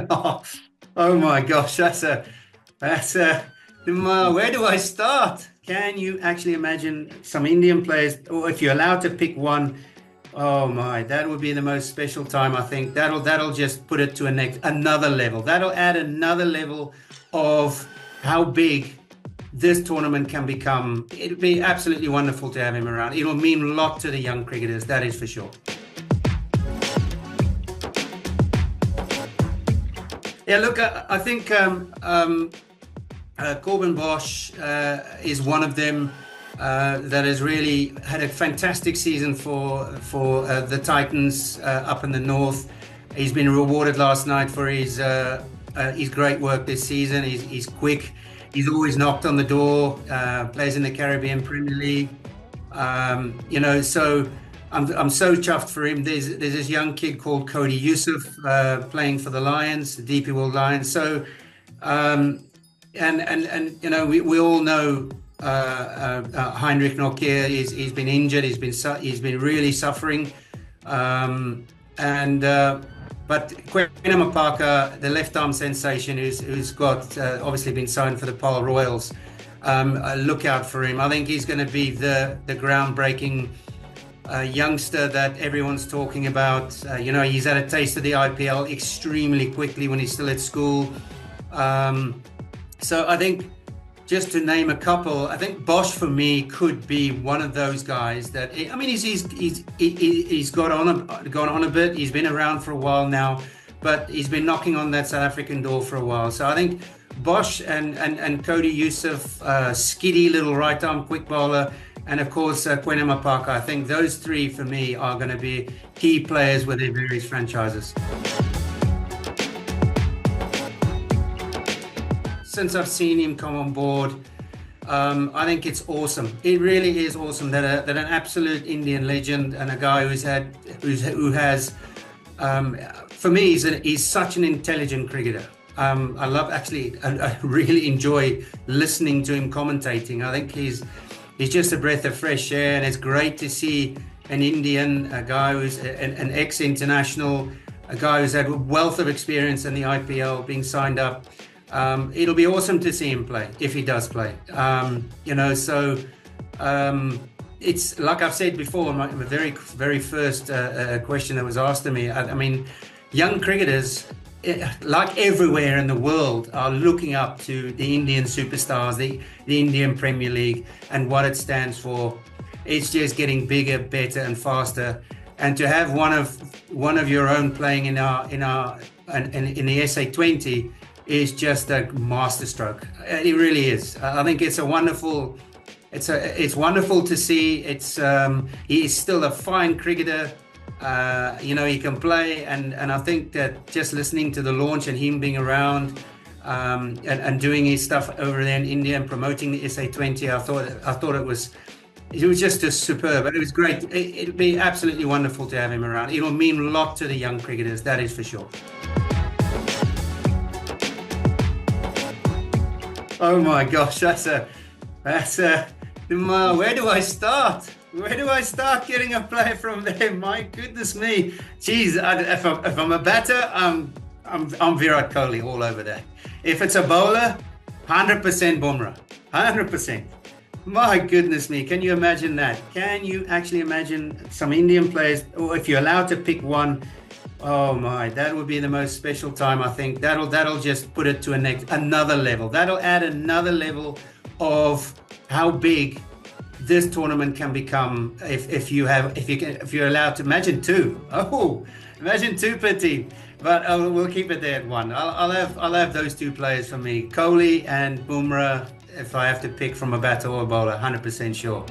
Oh my gosh, where do I start? Can you actually imagine some Indian players, or if you're allowed to pick one? Oh my, that would be the most special time, I think. That'll just put it to another level. That'll add another level of how big this tournament can become. It'd be absolutely wonderful to have him around. It'll mean a lot to the young cricketers, that is for sure. Yeah, look, I think Corbin Bosch is one of them that has really had a fantastic season for the Titans up in the north. He's been rewarded last night for his great work this season. He's quick. He's always knocked on the door. Plays in the Caribbean Premier League. So I'm so chuffed for him. There's this young kid called Codi Yusuf playing for the Lions, the DP World Lions. So we all know Heinrich Nokia. He's been injured. He's been really suffering. But Kwena Maphaka, the left arm sensation, who's got obviously been signed for the Pal Royals. Look out for him. I think he's going to be the groundbreaking youngster that everyone's talking about. He's had a taste of the IPL extremely quickly when he's still at school. So I think, just to name a couple, I think Bosch for me could be one of those guys that, I mean, he's got on a bit. He's been around for a while now, but he's been knocking on that South African door for a while. So I think Bosch and Codi Yusuf, skiddy little right arm quick bowler, and of course Kwena Maphaka. I think those three for me are going to be key players with their various franchises. Since I've seen him come on board, I think it's awesome. It really is awesome that an absolute Indian legend and a guy who has, for me, he's such an intelligent cricketer. I really enjoy listening to him commentating. I think he's just a breath of fresh air, and it's great to see an Indian, a guy who's an ex-international, a guy who's had a wealth of experience in the IPL being signed up. It'll be awesome to see him play, if he does play. It's like I've said before, my very, very first question that was asked to me. I mean, young cricketers, like everywhere in the world, are looking up to the Indian superstars, the Indian Premier League, and what it stands for. It's just getting bigger, better, and faster. And to have one of your own playing in the SA20 is just a masterstroke. It really is. I think it's wonderful to see. He's still a fine cricketer. He can play, and I think that just listening to the launch and him being around and doing his stuff over there in India and promoting the SA20, I thought it was just superb. It was great. It'd be absolutely wonderful to have him around. It'll mean a lot to the young cricketers, that is for sure. Oh my gosh, where do I start? Where do I start getting a player from there? My goodness me. Geez, if I'm a batter, I'm Virat Kohli all over there. If it's a bowler, 100% Bumrah, 100%. My goodness me, can you imagine that? Can you actually imagine some Indian players, or if you're allowed to pick one? Oh my, that would be the most special time, I think. That'll just put it to another level. That'll add another level of how big this tournament can become if you're allowed to imagine two. Oh, imagine two per team. But we'll keep it there at one. I'll have those two players for me, Kohli and Bumrah, if I have to pick from a batter or a bowler, 100% sure.